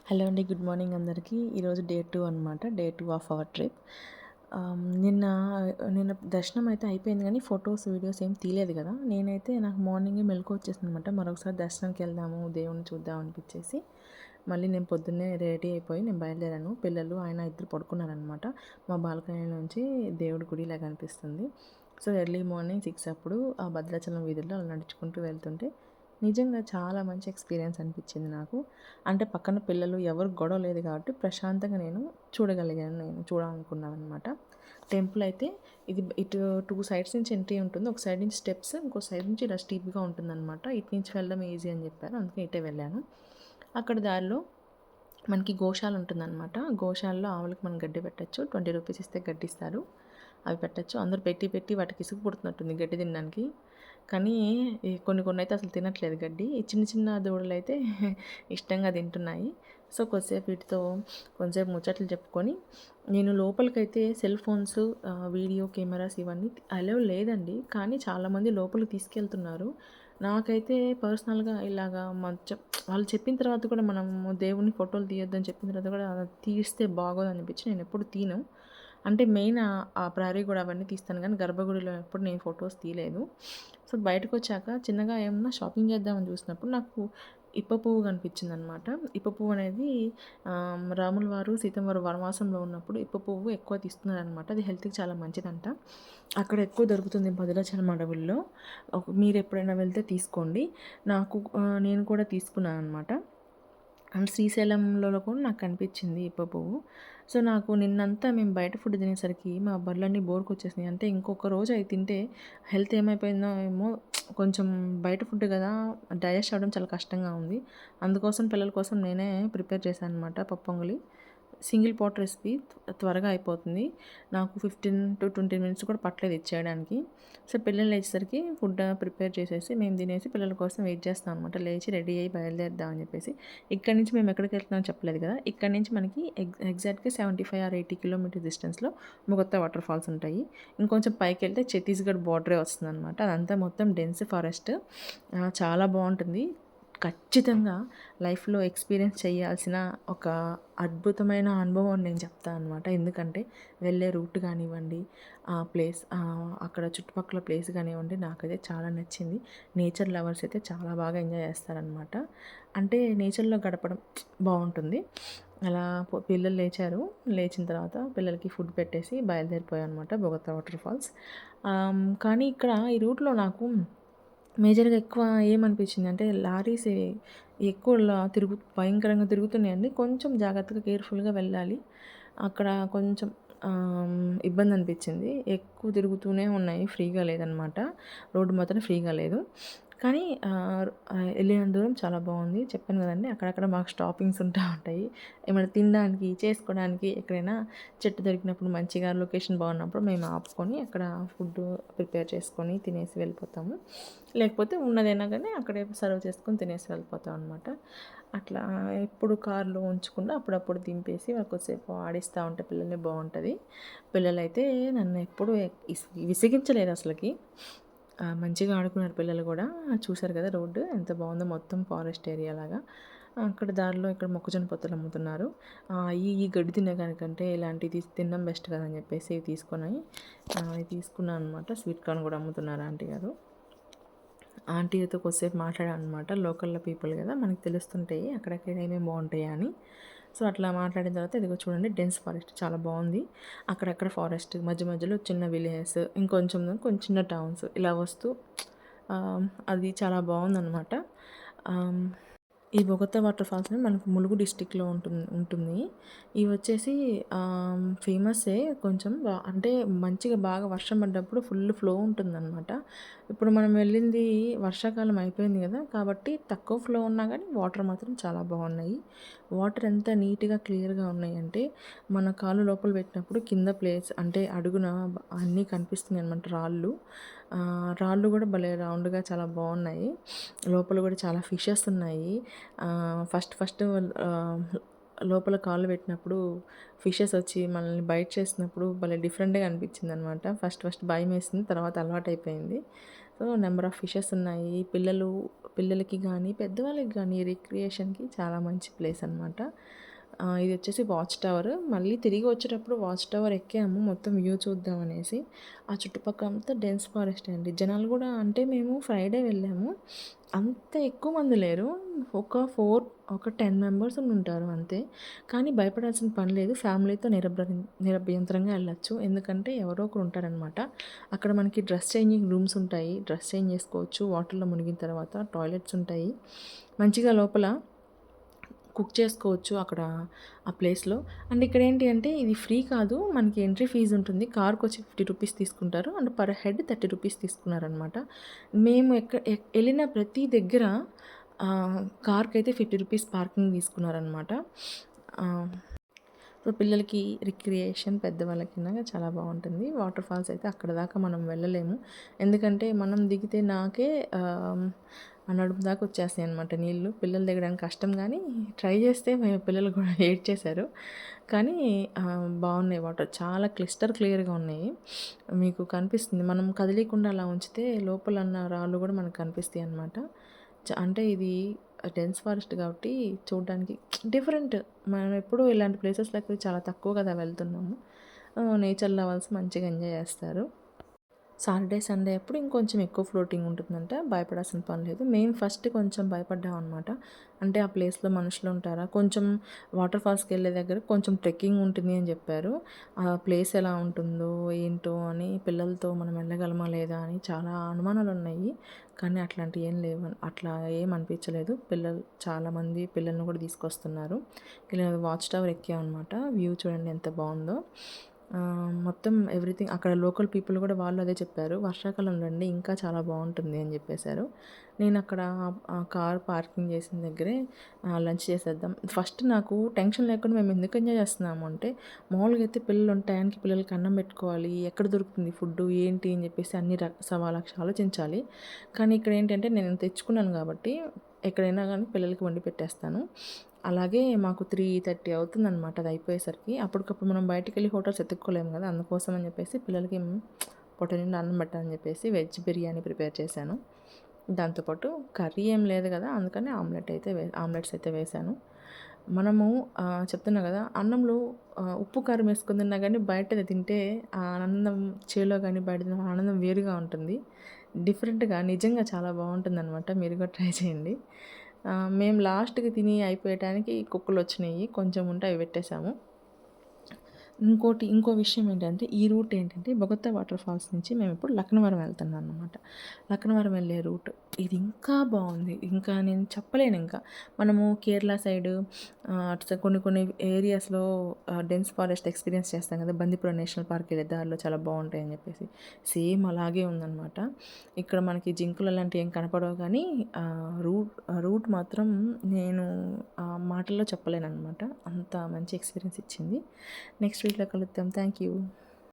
Hello అండి. Good morning అందరికీ. ఈరోజు డే 2 అనమాట. Day 2 of our trip. నిన్న నిన్న దర్శనం అయితే అయిపోయింది కానీ ఫొటోస్, వీడియోస్ ఏం తీయలేదు కదా! నేనైతే నాకు మార్నింగే మెలుకువ వచ్చేసిందనమాట. మరొకసారి దర్శనంకి వెళ్దాము, దేవుడిని చూద్దాం అనిపించేసి మళ్ళీ నేను పొద్దున్నే రెడీ అయిపోయి నేను బయలుదేరాను. పిల్లలు, ఆయన ఇద్దరు పడుకున్నారనమాట. మా బాల్కనీ నుంచి దేవుడి గుడిలా కనిపిస్తుంది. సో, ఎర్లీ మార్నింగ్ 6 అప్పుడు ఆ భద్రాచలం వీధుల్లో అలా నడుచుకుంటూ వెళ్తుంటే నిజంగా చాలా మంచి ఎక్స్‌పీరియన్స్ అనిపించింది నాకు. అంటే పక్కన పిల్లలు ఎవరు గొడవ లేదు కాబట్టి ప్రశాంతంగా నేను చూడగలిగాను. నేను చూడాలనుకున్నాననమాట. టెంపుల్ అయితే ఇది ఇటు 2 సైడ్స్ నుంచి ఎంట్రీ ఉంటుంది. ఒక సైడ్ నుంచి స్టెప్స్, ఇంకో సైడ్ నుంచి ఇలా స్టీప్‌గా ఉంటుందనమాట. ఇటు నుంచి వెళ్ళడం ఈజీ అని చెప్పారు. అందుకే ఇటే వెళ్ళాను. అక్కడ దారిలో మనకి గోశాల ఉంటుందనమాట. గోశాలలో ఆవులకి మనం గడ్డి పెట్టొచ్చు. 20 రూపీస్ ఇస్తే గడ్డిస్తారు. అవి పెట్టొచ్చు. అందరూ పెట్టి పెట్టి వాటికి ఇసుకు పుడుతున్నట్టుంది గడ్డి తినడానికి. కానీ కొన్ని కొన్ని అయితే అసలు తినట్లేదు గడ్డి. ఈ చిన్న చిన్న దూడలైతే ఇష్టంగా తింటున్నాయి. సో, కొద్దిసేపు వీటితో కొంచెంసేపు ముచ్చట్లు చెప్పుకొని నేను లోపలికైతే సెల్ ఫోన్స్, వీడియో కెమెరాస్ ఇవన్నీ అలో లేదండి. కానీ చాలామంది లోపలికి తీసుకెళ్తున్నారు. నాకైతే పర్సనల్‌గా ఇలాగా వాళ్ళు చెప్పిన తర్వాత కూడా మనము దేవుని ఫోటోలు తీయొద్దని చెప్పిన తర్వాత కూడా తీస్తే బాగోదనిపించి నేనెప్పుడు తీయను. అంటే మెయిన్ ఆ ప్రహరీ గోడ అవన్నీ తీస్తాను కానీ గర్భగుడిలో ఎప్పుడు నేను ఫొటోస్ తీయలేదు. సో, బయటకొచ్చాక చిన్నగా ఏమన్నా షాపింగ్ చేద్దామని చూసినప్పుడు నాకు ఇప్ప పువ్వు కనిపించిందనమాట. ఇప్ప పువ్వు అనేది రాముల వారు, సీతమ్మ వారు వనవాసంలో ఉన్నప్పుడు ఇప్ప పువ్వు ఎక్కువ తీస్తున్నారనమాట. అది హెల్త్‌కి చాలా మంచిదంట. అక్కడ ఎక్కువ దొరుకుతుంది భద్రాచలం అడవుల్లో. మీరెప్పుడైనా వెళ్తే తీసుకోండి. నేను కూడా తీసుకున్నాననమాట. అండ్ శ్రీశైలంలో కూడా నాకు కనిపించింది ఇప్ప పువ్వు. సో, నాకు నిన్నంతా మేము బయట ఫుడ్ తినేసరికి మా బర్రెలన్నీ బోరుకొచ్చేసినాయి. అంటే ఇంకొక రోజు అవి తింటే హెల్త్ ఏమైపోయిందో ఏమో, కొంచెం బయట ఫుడ్ కదా, డైజెస్ట్ అవ్వడం చాలా కష్టంగా ఉంది. అందుకోసం పిల్లల కోసం నేనే ప్రిపేర్ చేశాను అనమాట పప్పొంగలి. సింగిల్ పాట్ రెసిపీ త్వరగా అయిపోతుంది. నాకు 15-20 మినిట్స్ కూడా పట్టలేదు ఇది చేయడానికి. సో, పిల్లలు లేచేసరికి ఫుడ్ ప్రిపేర్ చేసేసి మేము తినేసి పిల్లల కోసం వెయిట్ చేస్తాం అనమాట. లేచి రెడీ అయ్యి బయలుదేరుదాం అని చెప్పేసి. ఇక్కడి నుంచి మేము ఎక్కడికి వెళ్తున్నామో చెప్పలేదు కదా! ఇక్కడి నుంచి మనకి ఎగ్జాక్ట్‌గా 75 ఆర్ 80 కిలోమీటర్స్ డిస్టెన్స్‌లో ముగత్తా వాటర్ ఫాల్స్ ఉంటాయి. ఇంకొంచెం పైకెళ్తే ఛత్తీస్‌గఢ్ బార్డరే వస్తుందనమాట. అదంతా మొత్తం డెన్స్ ఫారెస్ట్. చాలా బావుంటుంది. ఖచ్చితంగా లైఫ్‌లో ఎక్స్‌పీరియన్స్ చేయాల్సిన ఒక అద్భుతమైన అనుభవం అని నేను చెప్తాను అనమాట. ఎందుకంటే వెళ్ళే రూట్ కానివ్వండి, ఆ ప్లేస్, అక్కడ చుట్టుపక్కల ప్లేస్ కానివ్వండి, నాకైతే చాలా నచ్చింది. నేచర్ లవర్స్ అయితే చాలా బాగా ఎంజాయ్ చేస్తారనమాట. అంటే నేచర్‌లో గడపడం బావుంటుంది. అలా పిల్లలు లేచారు. లేచిన తర్వాత పిల్లలకి ఫుడ్ పెట్టేసి బయలుదేరిపోయాం అనమాట బొగతా వాటర్ ఫాల్స్. కానీ ఇక్కడ ఈ రూట్‌లో నాకు మేజర్‌గా ఎక్కువ ఏమనిపించిందంటే లారీస్ ఎక్కువ భయంకరంగా తిరుగుతున్నాయండి. కొంచెం జాగ్రత్తగా కేర్‌ఫుల్‌గా వెళ్ళాలి. అక్కడ కొంచెం ఇబ్బంది అనిపించింది. ఎక్కువ తిరుగుతూనే ఉన్నాయి. ఫ్రీగా లేదనమాట. రోడ్డు మాత్రం ఫ్రీగా లేదు. కానీ వెళ్ళినంత దూరం చాలా బాగుంది. చెప్పాను కదండీ! అక్కడక్కడ మాకు స్టాపింగ్స్ ఉంటా ఉంటాయి. ఏమైనా తినడానికి, చేసుకోవడానికి ఎక్కడైనా చెట్టు దొరికినప్పుడు మంచిగా లొకేషన్ బాగున్నప్పుడు మేము ఆపుకొని అక్కడ ఫుడ్ ప్రిపేర్ చేసుకొని తినేసి వెళ్ళిపోతాము. లేకపోతే ఉన్నదైనా కానీ అక్కడే సర్వ్ చేసుకొని తినేసి వెళ్ళిపోతాం అనమాట. అట్లా ఎప్పుడు కార్‌లో ఉంచకుండా అప్పుడప్పుడు దింపేసి కొద్దిసేపు ఆడిస్తూ ఉంటే పిల్లల్ని బాగుంటది. పిల్లలైతే నన్ను ఎప్పుడు విసిగించలేదు అసలకి. మంచిగా ఆడుకున్నారు పిల్లలు కూడా. చూసారు కదా రోడ్డు ఎంత బాగుందో, మొత్తం ఫారెస్ట్ ఏరియా లాగా. అక్కడ దారిలో ఇక్కడ మొక్కజొన్న పొత్తులు అమ్ముతున్నారు. ఈ గడ్డి తినేదానికంటే ఇలాంటివి తినడం బెస్ట్ కదా అని చెప్పేసి ఇవి తీసుకున్నాను అనమాట. స్వీట్ కార్న్ కూడా అమ్ముతున్నారు ఆంటీ గారు. ఆంటీతో కొద్దిసేపు మాట్లాడాను అనమాట. లోకల్ పీపుల్ కదా, మనకు తెలుస్తుంటాయి అక్కడక్కడ ఏమేమి బాగుంటాయా అని. సో, అట్లా మాట్లాడిన తర్వాత ఇదిగో చూడండి డెన్స్ ఫారెస్ట్ చాలా బాగుంది. అక్కడక్కడ ఫారెస్ట్ మధ్య మధ్యలో చిన్న విలేజెస్, కొంచెం చిన్న టౌన్స్ ఇలా వస్తూ అది చాలా బాగుందనమాట. ఈ బొగతా వాటర్ ఫాల్స్ అనేది మనకు ములుగు డిస్ట్రిక్ట్‌లో ఉంటుంది. ఇవి వచ్చేసి ఫేమస్సే కొంచెం. అంటే మంచిగా బాగా వర్షం పడ్డప్పుడు ఫుల్ ఫ్లో ఉంటుందన్నమాట. ఇప్పుడు మనం వెళ్ళింది వర్షాకాలం అయిపోయింది కదా! కాబట్టి తక్కువ ఫ్లో ఉన్నా కానీ వాటర్ మాత్రం చాలా బాగున్నాయి. వాటర్ ఎంత నీట్‌గా క్లియర్‌గా ఉన్నాయంటే మన కాళ్ళు లోపల పెట్టినప్పుడు కింద ప్లేస్ అంటే అడుగున అన్నీ కనిపిస్తున్నాయి అన్నమాట రాళ్ళు. రాళ్ళు కూడా భలే రౌండ్‌గా చాలా బాగున్నాయి. లోపల కూడా చాలా ఫిషెస్ ఉన్నాయి. ఫస్ట్ లోపల కాళ్ళు పెట్టినప్పుడు ఫిషెస్ వచ్చి మనల్ని బైట్ చేసినప్పుడు భలే డిఫరెంట్‌గా అనిపించిందనమాట. ఫస్ట్ భయమేసింది. తర్వాత అలవాటైపోయింది. సో నెంబర్ ఆఫ్ ఫిషెస్ ఉన్నాయి. పిల్లలకి కానీ పెద్దవాళ్ళకి కానీ రిక్రియేషన్కి చాలా మంచి ప్లేస్ అనమాట. ఇది వచ్చేసి వాచ్ టవర్. మళ్ళీ తిరిగి వచ్చేటప్పుడు వాచ్ టవర్ ఎక్కాము మొత్తం వ్యూ చూద్దాం అనేసి. ఆ చుట్టుపక్కల అంతా డెన్స్ ఫారెస్ట్ అండి. జనాలు కూడా అంటే మేము ఫ్రైడే వెళ్ళాము. అంత ఎక్కువ మంది లేరు. ఒక 10 మెంబర్స్ ఉంటారు అంతే. కానీ భయపడాల్సిన పని లేదు. ఫ్యామిలీతో నిరభ్యంతరంగా వెళ్ళొచ్చు. ఎందుకంటే ఎవరో ఒకరు ఉంటారనమాట. అక్కడ మనకి డ్రెస్ చేంజింగ్ రూమ్స్ ఉంటాయి. డ్రెస్ చేంజ్ చేసుకోవచ్చు. వాటర్లో మునిగిన తర్వాత టాయిలెట్స్ ఉంటాయి. మంచిగా లోపల కుక్ చేసుకోవచ్చు అక్కడ ఆ ప్లేస్లో. అండ్ ఇక్కడ ఏంటి అంటే ఇది ఫ్రీ కాదు, మనకి ఎంట్రీ ఫీజు ఉంటుంది. కార్కి వచ్చి 50 రూపీస్ తీసుకుంటారు అండ్ పర్ హెడ్ 30 రూపీస్ తీసుకున్నారనమాట. మేము వెళ్ళిన ప్రతి దగ్గర కార్కి అయితే 50 రూపీస్ పార్కింగ్ తీసుకున్నారనమాట. సో పిల్లలకి రిక్రియేషన్, పెద్దవాళ్ళకినా చాలా బాగుంటుంది. వాటర్ ఫాల్స్ అయితే అక్కడ దాకా మనం వెళ్ళలేము. ఎందుకంటే మనం దిగితే నాకే నడుము దాకా వచ్చేస్తాయి అనమాట నీళ్ళు. పిల్లలు దిగడానికి కష్టం, కానీ ట్రై చేస్తే పిల్లలు కూడా ఏడ్చేశారు. కానీ బాగున్నాయి వాటర్, చాలా క్లియర్గా ఉన్నాయి. మీకు కనిపిస్తుంది, మనం కదిలీకుండా అలా ఉంచితే లోపల ఉన్న రాళ్ళు కూడా మనకు కనిపిస్తాయి అనమాట. అంటే ఇది డెన్స్ ఫారెస్ట్ కాబట్టి చూడడానికి డిఫరెంట్. మనం ఎప్పుడూ ఇలాంటి ప్లేసెస్లోకి చాలా తక్కువ కదా వెళ్తున్నాము. నేచర్ లవర్స్ మంచిగా ఎంజాయ్ చేస్తారు. సాటర్డే, సండే అప్పుడు ఇంకొంచెం ఎక్కువ ఫ్లోటింగ్ ఉంటుందంట. భయపడాల్సిన పని లేదు. మేము ఫస్ట్ కొంచెం భయపడ్డాం అనమాట. అంటే ఆ ప్లేస్లో మనుషులు ఉంటారా, కొంచెం వాటర్ ఫాల్స్కి వెళ్ళే దగ్గర కొంచెం ట్రెక్కింగ్ ఉంటుంది అని చెప్పారు. ఆ ప్లేస్ ఎలా ఉంటుందో ఏంటో అని, పిల్లలతో మనం వెళ్ళగలమా లేదా అని చాలా అనుమానాలు ఉన్నాయి. కానీ అట్లాంటివి ఏం లేవు, అట్లా ఏం అనిపించలేదు. చాలామంది పిల్లల్ని కూడా తీసుకొస్తున్నారు. ఇలా వాచ్ టవర్ ఎక్కామన్నమాట. వ్యూ చూడండి ఎంత బాగుందో. మొత్తం ఎవ్రీథింగ్ అక్కడ లోకల్ పీపుల్ కూడా వాళ్ళు అదే చెప్పారు, వర్షాకాలం రండి ఇంకా చాలా బాగుంటుంది అని చెప్పేశారు. నేను అక్కడ కార్ పార్కింగ్ చేసిన దగ్గరే లంచ్ చేసేద్దాం. ఫస్ట్ నాకు టెన్షన్ లేకుండా మేము ఎందుకు ఎంజాయ్ చేస్తున్నాము అంటే, మామూలుగా అయితే పిల్లలు టయానికి పిల్లలకి అన్నం పెట్టుకోవాలి, ఎక్కడ దొరుకుతుంది ఫుడ్ ఏంటి అని చెప్పేసి అన్ని సవా లక్ష ఆలోచించాలి. కానీ ఇక్కడ ఏంటంటే నేను తెచ్చుకున్నాను కాబట్టి ఎక్కడైనా కానీ పిల్లలకి వండి పెట్టేస్తాను. అలాగే మాకు 3:30 అవుతుందన్నమాట అది అయిపోయేసరికి. అప్పటికప్పుడు మనం బయటికి వెళ్ళి హోటల్స్ ఎత్తుక్కోలేము కదా, అందుకోసం అని చెప్పేసి పిల్లలకి పొట్ట నిండా అన్నం పెట్టాలని చెప్పేసి వెజ్ బిర్యానీ ప్రిపేర్ చేశాను. దాంతోపాటు కర్రీ ఏం లేదు కదా, అందుకని ఆమ్లెట్స్ అయితే వేశాను. మనము చెప్తున్నా కదా, అన్నంలో ఉప్పు కారం వేసుకుని తిన్నా కానీ బయట తింటే ఆ ఆనందం, చేలో కానీ బయట తిన్న ఆనందం వేరుగా ఉంటుంది. డిఫరెంట్గా నిజంగా చాలా బాగుంటుందన్నమాట. మీరు కూడా ట్రై చేయండి. మేము లాస్ట్‌కి తిని అయిపోయటానికి కుక్కలు వచ్చినాయి. కొంచెం ఉంటే అవి పెట్టేశాము. ఇంకో విషయం ఏంటంటే, ఈ రూట్ ఏంటంటే బొగతా వాటర్ ఫాల్స్ నుంచి మేము ఇప్పుడు లక్నవరం వెళ్తున్నాం అన్నమాట. లక్నవరం వెళ్ళే రూట్ ఇది ఇంకా బాగుంది. ఇంకా నేను చెప్పలేను ఇంకా. మనము కేరళ సైడు అటు కొన్ని ఏరియాస్లో డెన్స్ ఫారెస్ట్ ఎక్స్పీరియన్స్ చేస్తాం కదా, బందీపురం నేషనల్ పార్క్ వెళ్ళే దారిలో చాలా బాగుంటాయని చెప్పేసి, సేమ్ అలాగే ఉందన్నమాట. ఇక్కడ మనకి జింకలు అలాంటివి ఏం కనపడవు, కానీ రూట్ మాత్రం నేను మాటల్లో చెప్పలేను అనమాట. అంత మంచి ఎక్స్పీరియన్స్ ఇచ్చింది. నెక్స్ట్ వీడియోలో కలుద్దాం. Thank you.